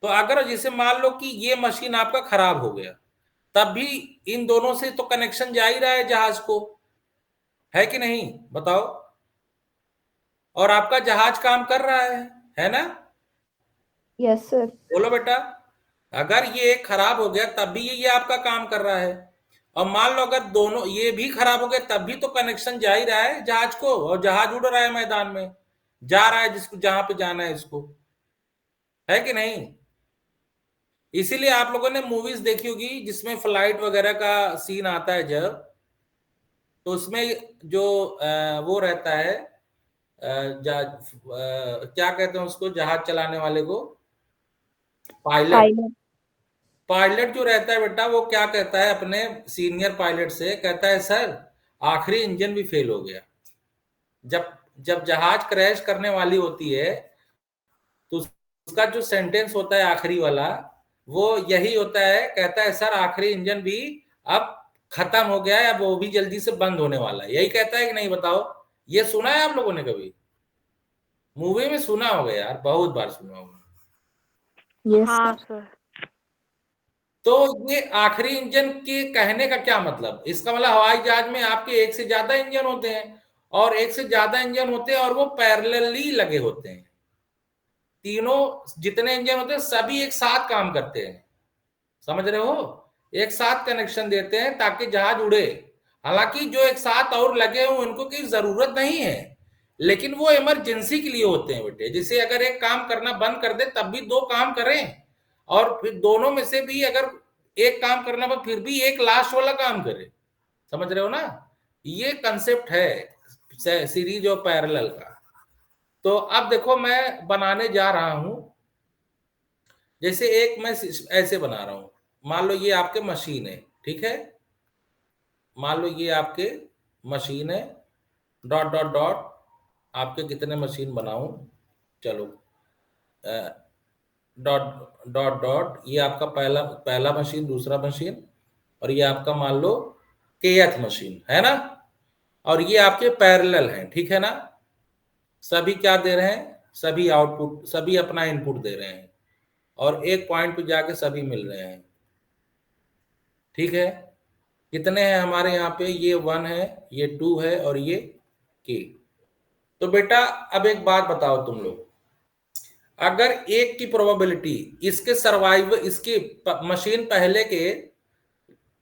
तो अगर जैसे मान लो कि ये मशीन आपका खराब हो गया, तब भी इन दोनों से तो कनेक्शन जा ही रहा है जहाज को, है कि नहीं बताओ? और आपका जहाज काम कर रहा है ना? Yes sir. बोलो बेटा। अगर ये खराब हो गया तब भी ये आपका काम कर रहा है, और मान लो अगर दोनों ये भी खराब हो गए तब भी तो कनेक्शन जा ही रहा है जहाज को, और जहाज उड़ रहा है मैदान में, जा रहा है जिसको जहां पे जाना है इसको, है कि नहीं? इसीलिए आप लोगों ने मूवीज देखी होगी जिसमें फ्लाइट वगैरह का सीन आता है जब, तो उसमें जो वो रहता है, क्या कहते हैं उसको, जहाज चलाने वाले को, पायलट। पायलट। पायलट जो रहता है बेटा, वो क्या कहता है अपने सीनियर पायलट से, कहता है सर आखिरी इंजन भी फेल हो गया। जब जब जहाज क्रैश करने वाली होती है तो उसका जो सेंटेंस होता है आखिरी वाला, वो यही होता है, कहता है सर आखिरी इंजन भी अब खत्म हो गया है, अब वो भी जल्दी से बंद होने वाला है। यही कहता है कि नहीं बताओ? ये सुना है आप लोगों ने कभी? मूवी में सुना होगा यार, बहुत बार सुना होगा। यस हाँ सर। सर। तो ये आखिरी इंजन के कहने का क्या मतलब, इसका मतलब हवाई जहाज में आपके एक से ज्यादा इंजन होते हैं, और एक से ज्यादा इंजन होते हैं और वो पैरेलली लगे होते हैं। तीनों जितने इंजन होते हैं सभी एक साथ काम करते हैं, समझ रहे हो? एक साथ कनेक्शन देते हैं ताकि जहाज उड़े। हालांकि जो एक साथ और लगे हो उनको की जरूरत नहीं है, लेकिन वो इमरजेंसी के लिए होते हैं बेटे। जैसे अगर एक काम करना बंद कर दे तब भी दो काम करें, और फिर दोनों में से भी अगर एक काम करना बंद फिर भी एक लास्ट वाला काम करे, समझ रहे हो ना? ये कंसेप्ट है सीरीज और पैरेलल का। तो अब देखो मैं बनाने जा रहा हूं, जैसे एक मैं ऐसे बना रहा हूं, मान लो ये आपके मशीन है, ठीक है? मान लो ये आपके मशीन है, डॉट डॉट डॉट, आपके कितने मशीन बनाऊं, चलो डॉट डॉट डॉट, ये आपका पहला पहला मशीन, दूसरा मशीन, और ये आपका मान लो kth मशीन है ना, और ये आपके पैरेलल हैं, ठीक है ना? सभी क्या दे रहे हैं, सभी आउटपुट, सभी अपना इनपुट दे रहे हैं और एक पॉइंट पे जाके सभी मिल रहे हैं। ठीक है, कितने हैं हमारे यहाँ पे? ये 1 है, ये 2 है और ये k। तो बेटा अब एक बात बताओ तुम लोग, अगर एक की प्रोबेबिलिटी इसके सर्वाइवल, इसकी मशीन पहले के,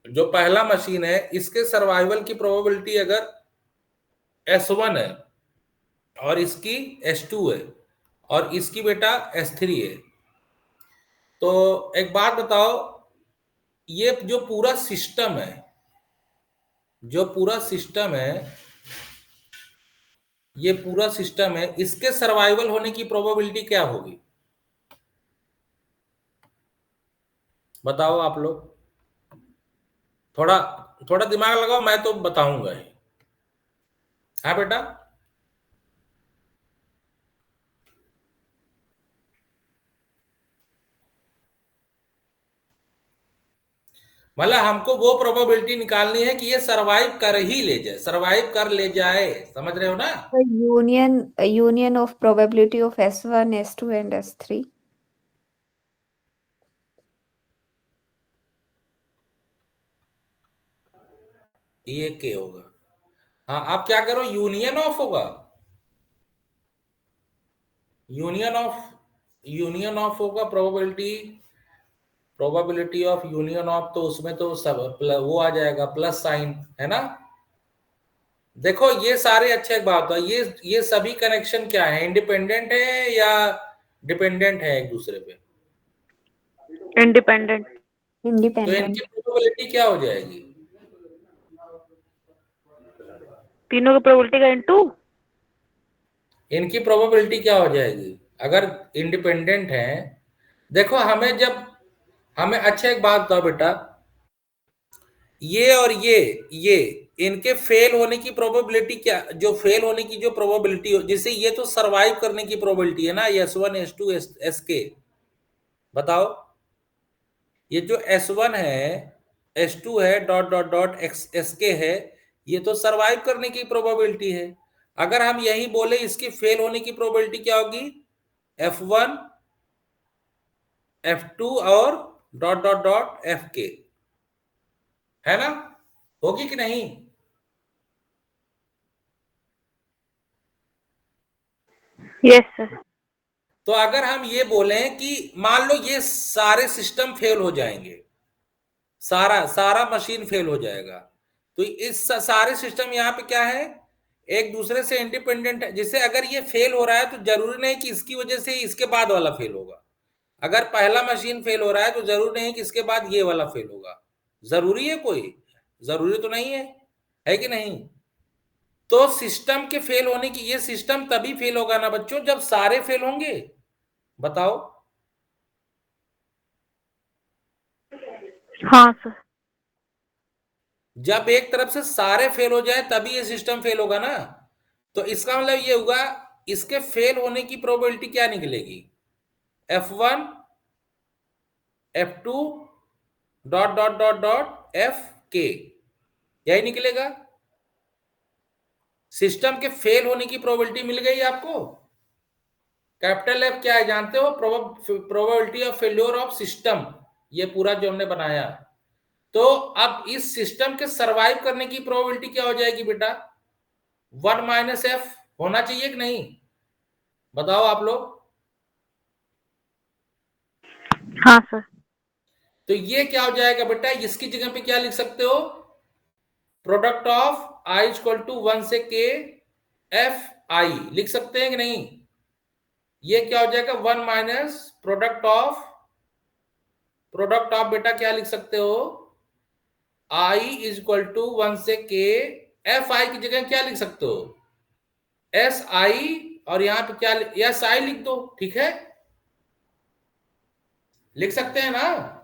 जो पहला मशीन है इसके सर्वाइवल की प्रोबेबिलिटी अगर S1 है और इसकी S2 है और इसकी बेटा S3 है, तो एक बात बताओ, ये जो पूरा सिस्टम है, जो पूरा सिस्टम है, ये पूरा सिस्टम है, इसके सर्वाइवल होने की प्रोबेबिलिटी क्या होगी? बताओ आप लोग, थोड़ा थोड़ा दिमाग लगाओ, मैं तो बताऊंगा ही। हाँ बेटा, मतलब हमको वो प्रोबेबिलिटी निकालनी है कि ये सरवाइव कर ही ले जाए, सरवाइव कर ले जाए, समझ रहे हो ना? union of probability of S1, S2 and S3. ये के होगा। हाँ, आप क्या करो, यूनियन ऑफ होगा, यूनियन ऑफ होगा प्रोबेबिलिटी ऑफ यूनियन ऑफ, तो उसमें तो सब वो आ जाएगा प्लस साइन, है ना? देखो ये सारे, अच्छे बात है, ये सभी कनेक्शन क्या है, इंडिपेंडेंट है या डिपेंडेंट है एक दूसरे पे? इंडिपेंडेंट। तो Independent. इनकी प्रोबेबिलिटी क्या हो जाएगी? तीनों की प्रोबेबिलिटी का इनटू इनकी प्रोबेबिलिटी क्या हो जाएगी अगर इंडिपेंडेंट है? देखो हमें अच्छा एक बात बताओ बेटा, ये और ये इनके फेल होने की प्रोबेबिलिटी क्या, जो फेल होने की जो प्रोबेबिलिटी हो, जिससे ये तो सरवाइव करने की प्रोबेबिलिटी है ना, S1 S2 SK, बताओ ये जो S1 है, S2 है, डॉट डॉट डॉट SK है, ये तो सरवाइव करने की प्रोबेबिलिटी है। अगर हम यही बोले इसकी फेल होने की प्रोबेबिलिटी क्या होगी, F1 F2 और डॉट डॉट डॉट FK, है ना? होगी कि नहीं? Yes sir. तो अगर हम ये बोलें कि मान लो ये सारे सिस्टम फेल हो जाएंगे, सारा मशीन फेल हो जाएगा, तो इस सारे सिस्टम यहाँ पे क्या है, एक दूसरे से इंडिपेंडेंट है, जिससे अगर ये फेल हो रहा है तो जरूरी नहीं कि इसकी वजह से इसके बाद वाला फेल होगा। अगर पहला मशीन फेल हो रहा है तो जरूरी नहीं कि इसके बाद ये वाला फेल होगा। जरूरी है कोई? जरूरी तो नहीं है कि नहीं? तो सिस्टम के फेल होने की, ये सिस्टम तभी फेल होगा ना बच्चों जब सारे फेल होंगे। बताओ। हाँ सर। जब एक तरफ से सारे फेल हो जाए तभी ये सिस्टम फेल होगा ना। तो इसका मतलब ये होगा, इसके फेल होने की प्रोबेबिलिटी क्या निकलेगी, F1 F2 dot dot dot dot FK, यही निकलेगा। सिस्टम के फेल होने की प्रोबेबिलिटी मिल गई आपको। कैपिटल F क्या है जानते हो, probability of failure of system, ये पूरा जो हमने बनाया। तो अब इस सिस्टम के सरवाइव करने की प्रोबेबिलिटी क्या हो जाएगी बेटा, 1 - F होना चाहिए कि नहीं? बताओ आप लोग। हाँ सर। तो ये क्या हो जाएगा बेटा, इसकी जगह पे क्या लिख सकते हो, प्रोडक्ट ऑफ I = 1 से K FI लिख सकते हैं कि नहीं? ये क्या हो जाएगा, 1 - प्रोडक्ट ऑफ बेटा क्या लिख सकते हो, I = 1 से K FI की जगह क्या लिख सकते हो, SI, और यहां पे क्या SI लिख दो, ठीक है? लिख सकते हैं ना?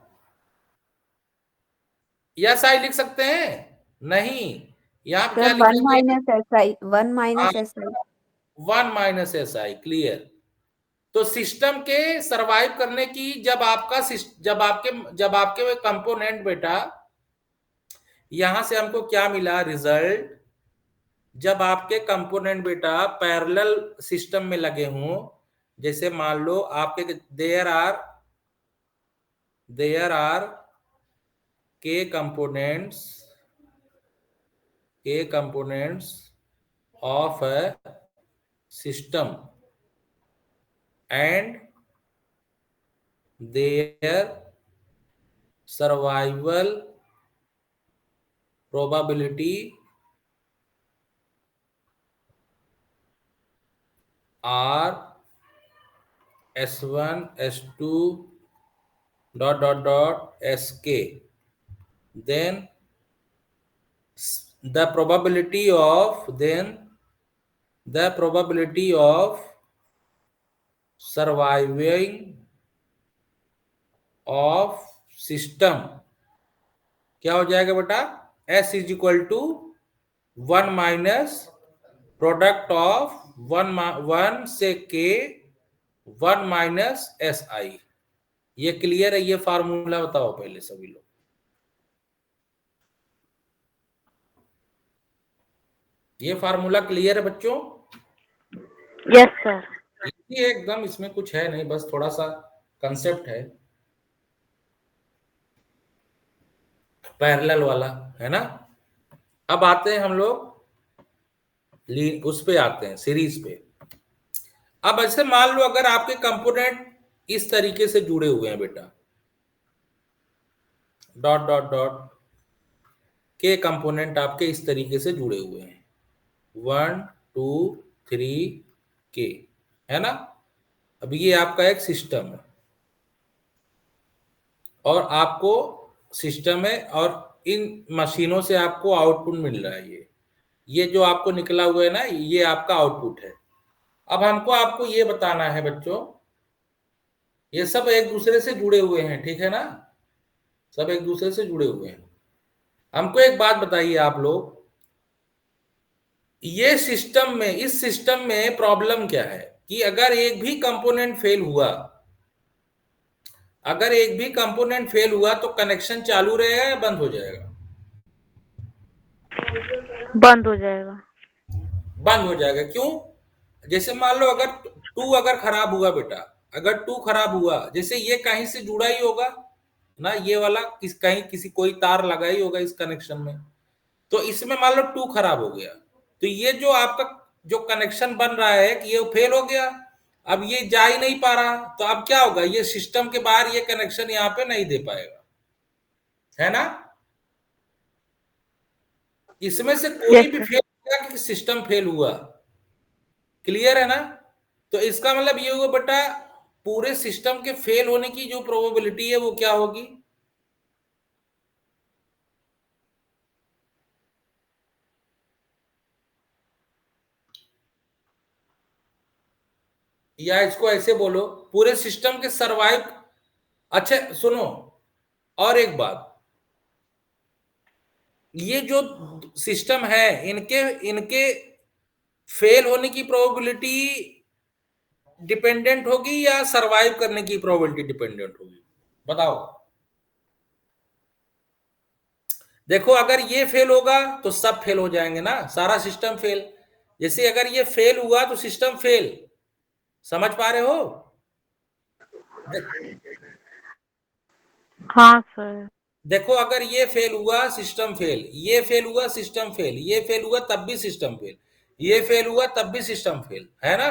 SI लिख सकते हैं? नहीं, यहां पे क्या Sir, 1 लिखेंगे, minus SI, 1 minus SI. 1 - SI, clear. तो सिस्टम के सरवाइव करने की, जब आपके कंपोनेंट बेटा, यहां से हमको क्या मिला रिजल्ट, जब आपके कंपोनेंट बेटा पैरेलल सिस्टम में लगे हों, जैसे मान लो आपके देयर आर के components of a system and their survival probability are S1 S2 sk, then the probability of surviving of system क्या हो जाएगा बेटा? S is equal to 1 minus product of 1 से k 1 माइनस एस आई। ये clear है? ये formula बताओ पहले सभी लोग। ये फार्मूला क्लियर है बच्चों? Yes sir. ये एकदम, इसमें कुछ है नहीं, बस थोड़ा सा कंसेप्ट है, पैरेलल वाला, है ना। अब आते हैं हम लोग उस पे आते हैं, सीरीज पे। अब ऐसे मान लो अगर आपके कंपोनेंट इस तरीके से जुड़े हुए हैं बेटा, डॉट डॉट डॉट के कंपोनेंट आपके इस तरीके से जुड़े हुए हैं, 1 2 3 के, है ना। अब ये आपका एक सिस्टम है और आपको सिस्टम है और इन मशीनों से आपको आउटपुट मिल रहा है। ये जो आपको निकला हुआ है ना, ये आपका आउटपुट है। अब हमको आपको ये बताना है बच्चों, ये सब एक दूसरे से जुड़े हुए हैं, ठीक है ना, सब एक दूसरे से जुड़े हुए हैं। हमको एक बात बताइए आप लोग, ये सिस्टम में, इस सिस्टम में प्रॉब्लम क्या है कि अगर एक भी कंपोनेंट फेल हुआ, अगर एक भी कंपोनेंट फेल हुआ तो कनेक्शन चालू रहेगा या बंद हो जाएगा? बंद हो जाएगा। बंद हो जाएगा। क्यों? जैसे मान लो अगर 2 अगर खराब हुआ बेटा, अगर 2 खराब हुआ, जैसे ये कहीं से जुड़ा ही होगा ना, ये वाला कहीं किसी कोई तार लगा ही होगा इस कनेक्शन में, तो इसमें मान लो 2 खराब हो गया, तो ये जो आपका जो कनेक्शन बन रहा है कि ये फेल हो गया, अब ये जा ही नहीं पा रहा, तो अब क्या होगा, ये सिस्टम के बाहर ये कनेक्शन यहाँ पे नहीं दे पाएगा, है ना। इसमें से कोई भी फेल होगा कि सिस्टम फेल हुआ, क्लियर है ना। तो इसका मतलब ये हुआ बेटा, पूरे सिस्टम के फेल होने की जो प्रोबेबिलिटी है वो क्या होगी? या इसको ऐसे बोलो, पूरे सिस्टम के सरवाइव। अच्छा सुनो, और एक बात, ये जो सिस्टम है, इनके इनके फेल होने की प्रोबेबिलिटी डिपेंडेंट होगी या सरवाइव करने की प्रोबेबिलिटी डिपेंडेंट होगी? बताओ। देखो अगर ये फेल होगा तो सब फेल हो जाएंगे ना, सारा सिस्टम फेल। जैसे अगर ये फेल हुआ तो सिस्टम फेल, समझ पा रहे हो? हाँ सर। देखो अगर ये फेल हुआ सिस्टम फेल, ये फेल हुआ सिस्टम फेल, ये फेल हुआ तब भी सिस्टम फेल, ये फेल हुआ तब भी सिस्टम फेल, है ना।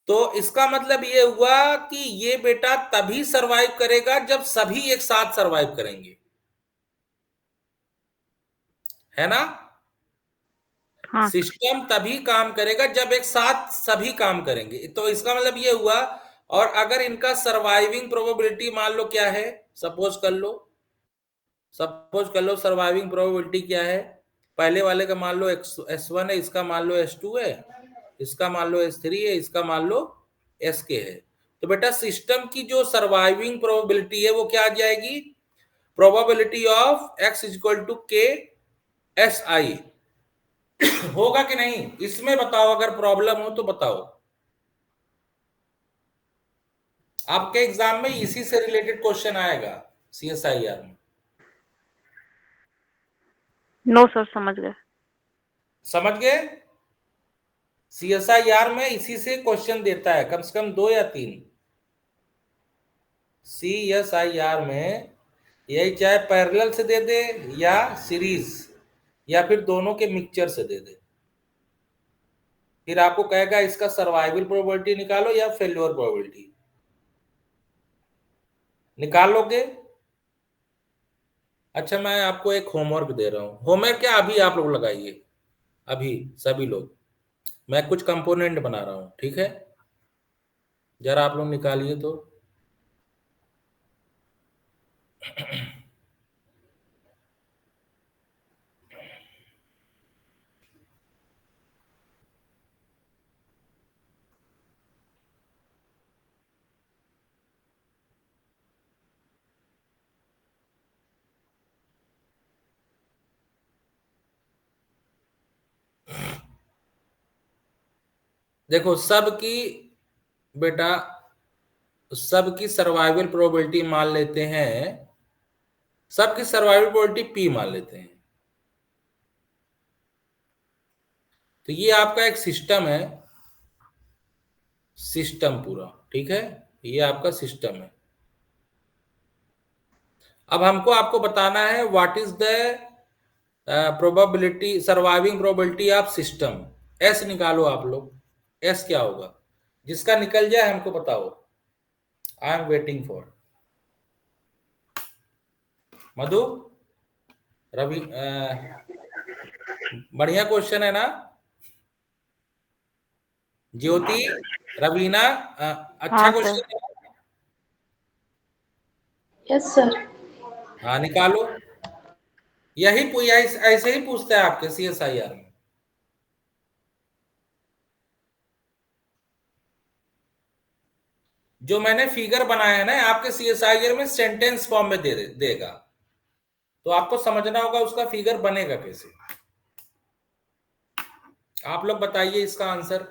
तो इसका मतलब ये हुआ कि ये बेटा तभी सरवाइव करेगा जब सभी एक साथ सरवाइव करेंगे, है ना। हाँ। सिस्टम तभी काम करेगा जब एक साथ सभी काम करेंगे, तो इसका मतलब ये हुआ। और अगर इनका सर्वाइविंग प्रोबेबिलिटी मान लो क्या है, सपोज कर लो सर्वाइविंग प्रोबेबिलिटी क्या है, पहले वाले का मान लो S1 है, इसका मान लो S2 है, इसका मान लो S3 है, इसका मान लो SK है। तो बेटा सिस्टम की जो सर्वाइविंग प्रोबेबिलिटी है वो क्या आ जाएगी? Probability of X is equal to K SI। होगा कि नहीं? इसमें बताओ, अगर प्रॉब्लम हो तो बताओ। आपके एग्जाम में इसी से रिलेटेड क्वेश्चन आएगा CSIR में। नो सर, समझ गए। समझ गए? CSIR में इसी से क्वेश्चन देता है, कम से कम 2 या 3। CSIR में यही चाहे पैरेलल से दे दे या सीरीज या फिर दोनों के मिक्सचर से दे दे, फिर आपको कहेगा इसका सर्वाइवल प्रोबेबिलिटी निकालो या फेल्योर प्रोबेबिलिटी निकाल लोगे। अच्छा, मैं आपको एक होमवर्क दे रहा हूं। होमवर्क क्या, अभी आप लोग लगाइए, अभी सभी लोग। मैं कुछ कंपोनेंट बना रहा हूं, ठीक है? जरा आप लोग निकालिए तो। देखो, बेटा सबकी सर्वाइवल प्रोबेबिलिटी मान लेते हैं, सबकी सर्वाइवल प्रोबेबिलिटी पी मान लेते हैं। तो ये आपका एक सिस्टम है, सिस्टम पूरा, ठीक है? ये आपका सिस्टम है। अब हमको आपको बताना है what is the probability, surviving probability of system. S निकालो आप लोग। एस क्या होगा? जिसका निकल जाए हमको बताओ। आई एम वेटिंग फॉर मधु, रवि। बढ़िया क्वेश्चन है ना? ज्योति, रवीना, अच्छा हाँ सर। क्वेश्चन है। Yes sir. हाँ, निकालो। यही ऐसे ही पूछता है आपके CSIR में। जो मैंने फिगर बनाया है ना, आपके CSIR में सेंटेंस फॉर्म में देगा, तो आपको समझना होगा उसका फिगर बनेगा कैसे। आप लोग बताइए इसका आंसर।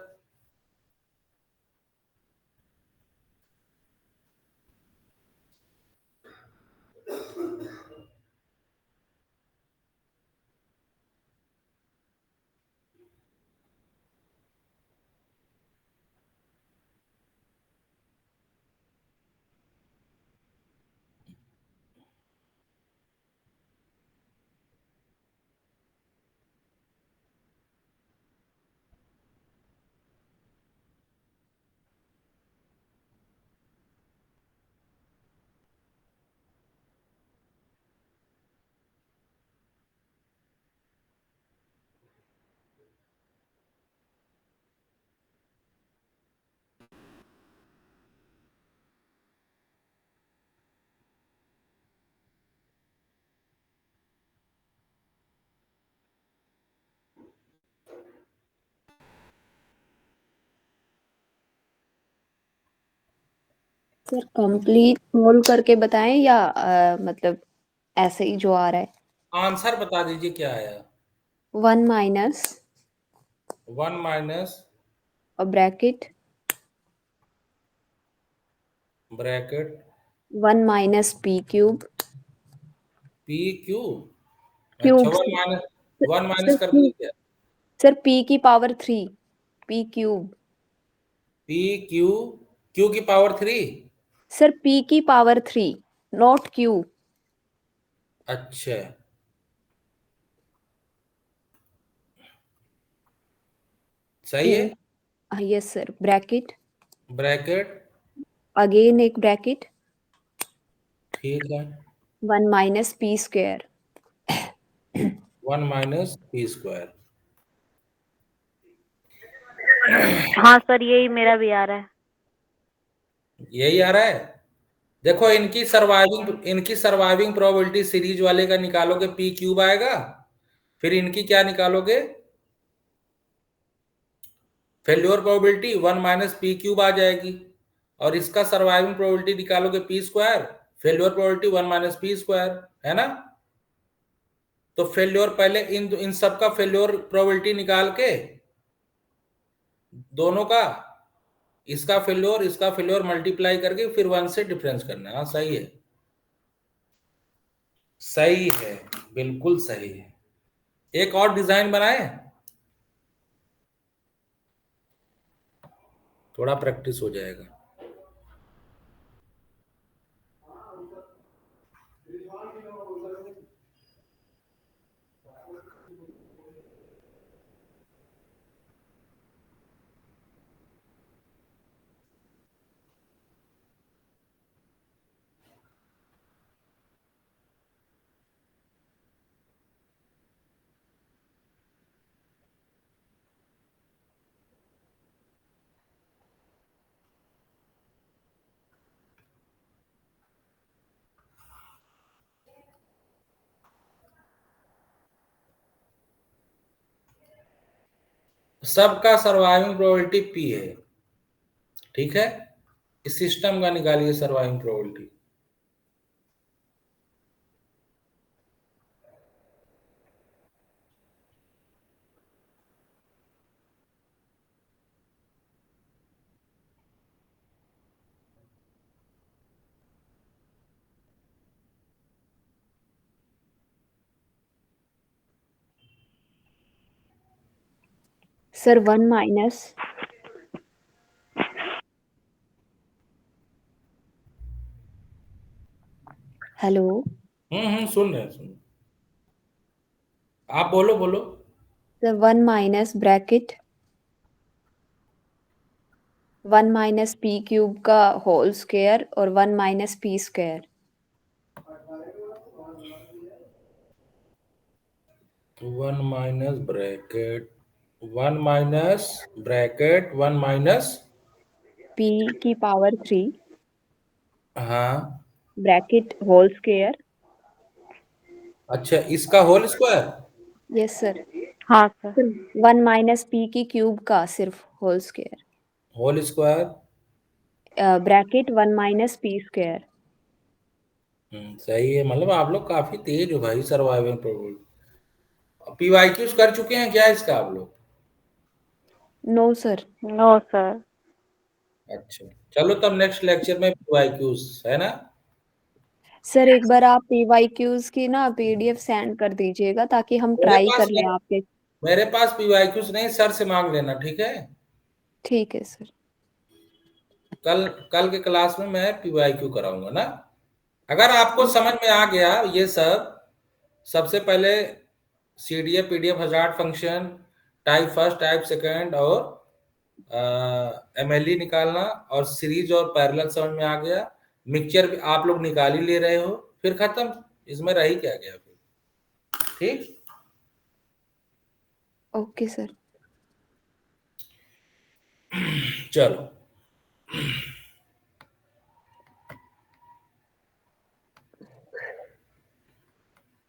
सर कंप्लीट सोल्व करके बताएं या मतलब ऐसे ही जो आ रहा है? आंसर बता दीजिए क्या आया। 1 माइनस 1 माइनस और bracket bracket 1 minus P cube P Q. अच्छा, क्यूब 1 माइनस सर कर दिए क्या? सर पी की power 3 P cube P Q, Q की पावर 3। सर पी की पावर 3 नॉट क्यू। अच्छा, सही है। Yes sir bracket bracket, again एक ब्रैकेट ठीक है। 1 minus P square 1 minus P square. हाँ सर, यही मेरा भी आ रहा है। यही आ रहा है। देखो, इनकी सर्वाइविंग प्रोबेबिलिटी सीरीज वाले का निकालोगे पी क्यूब आएगा, फिर इनकी क्या निकालोगे, failure probability 1 minus P cube आ जाएगी, और इसका सर्वाइविंग प्रोबेबिलिटी निकालोगे P square, failure probability 1 minus P square, है ना? तो फेल्योर पहले इन सब का फेल्योर प्रोबेबिलिटी निकाल के दोनों का, इसका फेल्योर मल्टीप्लाई करके फिर 1 से डिफरेंस करना है। हाँ, सही है, सही है, बिल्कुल सही है। एक और डिजाइन बनाए। थोड़ा प्रैक्टिस हो जाएगा। सबका सर्वाइविंग प्रोबेबिलिटी पी है, ठीक है। इस सिस्टम का निकालिए surviving probability. Sir 1 minus hello सुन रहे हैं। आप बोलो बोलो। Sir 1 minus bracket 1 minus P cube का होल स्क्वायर और 1 minus P square. 1 minus bracket 1 minus bracket 1 minus P की पावर 3 हाँ, ब्रैकेट होल स्क्वायर। अच्छा इसका होल स्क्वायर। Yes sir. हाँ सर। 1 माइनस पी की क्यूब का सिर्फ whole square whole square bracket 1 minus P square. सही है। मतलब आप लोग काफी तेज हो भाई सर्वाइवल प्रोबेबिलिटी। पीवाईक्यूज कर चुके हैं क्या इसका आप लोग? No sir. No sir. अच्छा चलो तब नेक्स्ट लेक्चर में पीवाईक्यूज है ना। सर एक बार आप पीवाईक्यूज की ना पीडीएफ सेंड कर दीजिएगा ताकि हम मेरे ट्राई पास कर लें आपके। मेरे पास पीवाईक्यूज नहीं, सर से मांग लेना, ठीक है। ठीक है सर। कल कल के क्लास में मैं पीवाईक्यू कराऊंगा ना। अगर आपको समझ में आ गया ये सब, सबसे पहले CDF PDF hazard function, type first type second और एमएलई निकालना, और सीरीज और पैरेलल समझ में आ गया, मिक्सचर भी आप लोग निकाल ही ले रहे हो, फिर खत्म। इसमें रही क्या गया फिर, ठीक। Okay sir. चलो